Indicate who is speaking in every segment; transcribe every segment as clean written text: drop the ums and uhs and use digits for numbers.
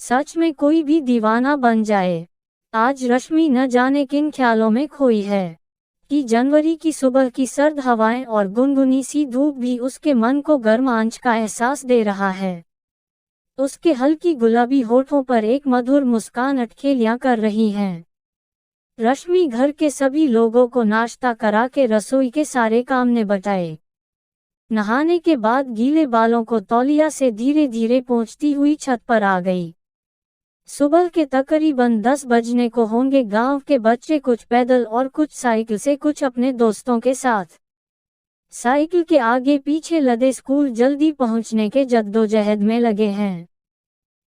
Speaker 1: सच में कोई भी दीवाना बन जाए। आज रश्मि न जाने किन ख्यालों में खोई है कि जनवरी की सुबह की सर्द हवाएं और गुनगुनी सी धूप भी उसके मन को गर्म आंच का एहसास दे रहा है। उसके हल्की गुलाबी होठों पर एक मधुर मुस्कान अटखेलियां कर रही हैं। रश्मि घर के सभी लोगों को नाश्ता करा के रसोई के सारे काम निपटाए। नहाने के बाद गीले बालों को तौलिया से धीरे धीरे पोंछती हुई छत पर आ गई। सुबह के तकरीबन 10 बजने को होंगे। गांव के बच्चे कुछ पैदल और कुछ साइकिल से, कुछ अपने दोस्तों के साथ। साइकिल के आगे पीछे लदे स्कूल जल्दी पहुंचने के जद्दोजहद में लगे हैं।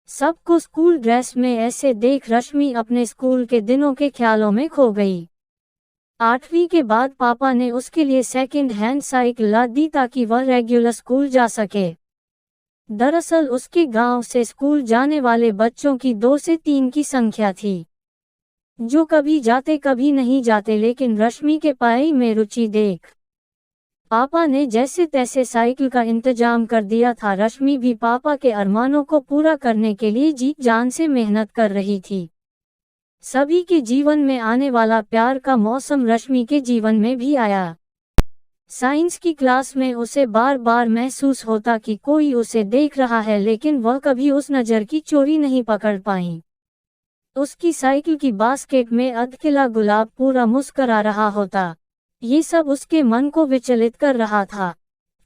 Speaker 1: सबको स्कूल ड्रेस में ऐसे देख रश्मि अपने स्कूल के दिनों के ख्यालों में खो गई। 8वीं के बाद पापा ने उसके लिए सेकंड हैंड साइकिल ला दी ताकि वह रेगुलर स्कूल जा सके। दरअसल उसके गांव से स्कूल जाने वाले बच्चों की 2 से 3 की संख्या थी, जो कभी जाते कभी नहीं जाते, लेकिन रश्मि के पढ़ाई में रुचि देख पापा ने जैसे तैसे साइकिल का इंतजाम कर दिया था। रश्मि भी पापा के अरमानों को पूरा करने के लिए जी जान से मेहनत कर रही थी। सभी के जीवन में आने वाला प्यार का मौसम रश्मि के जीवन में भी आया। साइंस की क्लास में उसे बार बार महसूस होता कि कोई उसे देख रहा है, लेकिन वह कभी उस नज़र की चोरी नहीं पकड़ पाई। उसकी साइकिल की बास्केट में अधखिला गुलाब पूरा मुस्करा रहा होता। ये सब उसके मन को विचलित कर रहा था।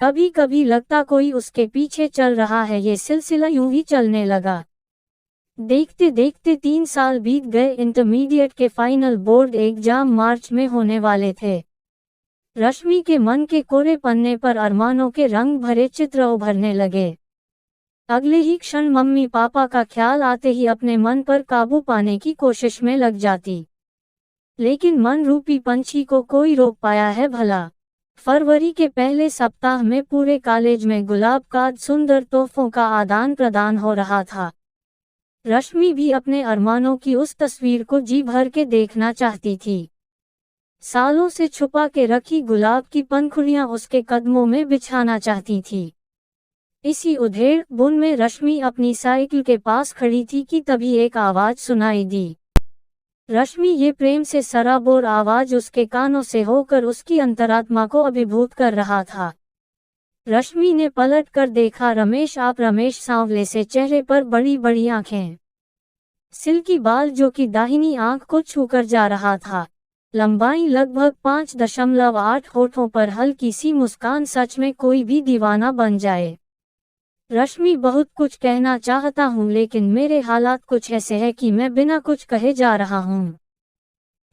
Speaker 1: कभी कभी लगता कोई उसके पीछे चल रहा है। ये सिलसिला यूं ही चलने लगा। देखते देखते 3 साल बीत गए। इंटरमीडिएट के फाइनल बोर्ड एग्जाम मार्च में होने वाले थे। रश्मि के मन के कोरे पन्ने पर अरमानों के रंग भरे चित्र उभरने लगे। अगले ही क्षण मम्मी पापा का ख्याल आते ही अपने मन पर काबू पाने की कोशिश में लग जाती, लेकिन मन रूपी पंछी को कोई रोक पाया है भला। फरवरी के पहले सप्ताह में पूरे कॉलेज में गुलाब का सुंदर तोहफों का आदान प्रदान हो रहा था। रश्मि भी अपने अरमानों की उस तस्वीर को जी भर के देखना चाहती थी। सालों से छुपा के रखी गुलाब की पंखुड़ियां उसके कदमों में बिछाना चाहती थी। इसी उधेड़ बुन में रश्मि अपनी साइकिल के पास खड़ी थी कि तभी एक आवाज सुनाई दी। रश्मि ये प्रेम से सराबोर आवाज उसके कानों से होकर उसकी अंतरात्मा को अभिभूत कर रहा था। रश्मि ने पलट कर देखा। रमेश आप। रमेश सांवले से चेहरे पर बड़ी बड़ी आंखें, सिल्की बाल जो कि दाहिनी आंख को छूकर जा रहा था, लंबाई लगभग 5.8, होठों पर हल्की सी मुस्कान। सच में कोई भी दीवाना बन जाए। रश्मि बहुत कुछ कहना चाहता हूँ, लेकिन मेरे हालात कुछ ऐसे हैं कि मैं बिना कुछ कहे जा रहा हूँ।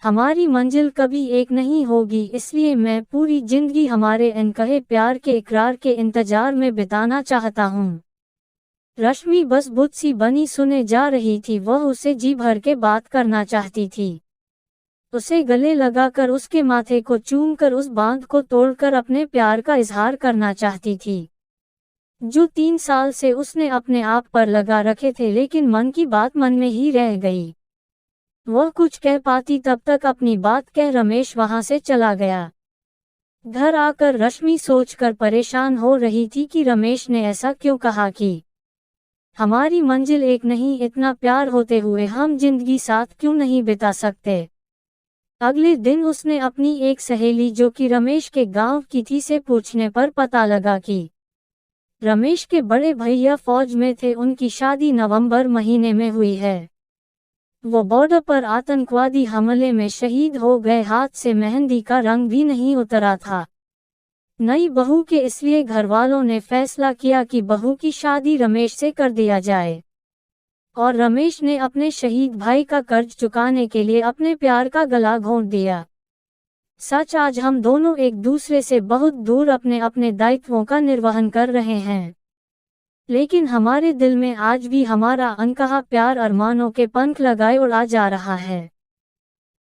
Speaker 1: हमारी मंजिल कभी एक नहीं होगी, इसलिए मैं पूरी जिंदगी हमारे अनकहे प्यार के इकरार के इंतजार में बिताना चाहता हूँ। रश्मि बस बुत सी बनी सुने जा रही थी। वह उसे जी भर के बात करना चाहती थी। उसे गले लगाकर उसके माथे को चूमकर उस बांध को तोड़कर अपने प्यार का इजहार करना चाहती थी, जो 3 साल से उसने अपने आप पर लगा रखे थे, लेकिन मन की बात मन में ही रह गई। वह कुछ कह पाती तब तक अपनी बात कह रमेश वहां से चला गया। घर आकर रश्मि सोचकर परेशान हो रही थी कि रमेश ने ऐसा क्यों कहा कि हमारी मंजिल एक नहीं, इतना प्यार होते हुए हम जिंदगी साथ क्यों नहीं बिता सकते। अगले दिन उसने अपनी एक सहेली जो कि रमेश के गांव की थी से पूछने पर पता लगा कि रमेश के बड़े भैया फौज में थे। उनकी शादी नवंबर महीने में हुई है। वो बॉर्डर पर आतंकवादी हमले में शहीद हो गए। हाथ से मेहंदी का रंग भी नहीं उतरा था नई बहू के, इसलिए घरवालों ने फैसला किया कि बहू की शादी रमेश से कर दिया जाए। और रमेश ने अपने शहीद भाई का कर्ज चुकाने के लिए अपने प्यार का गला घोंट दिया। सच आज हम दोनों एक दूसरे से बहुत दूर अपने अपने दायित्वों का निर्वहन कर रहे हैं, लेकिन हमारे दिल में आज भी हमारा अनकहा प्यार अरमानों के पंख लगाए उड़ा जा रहा है।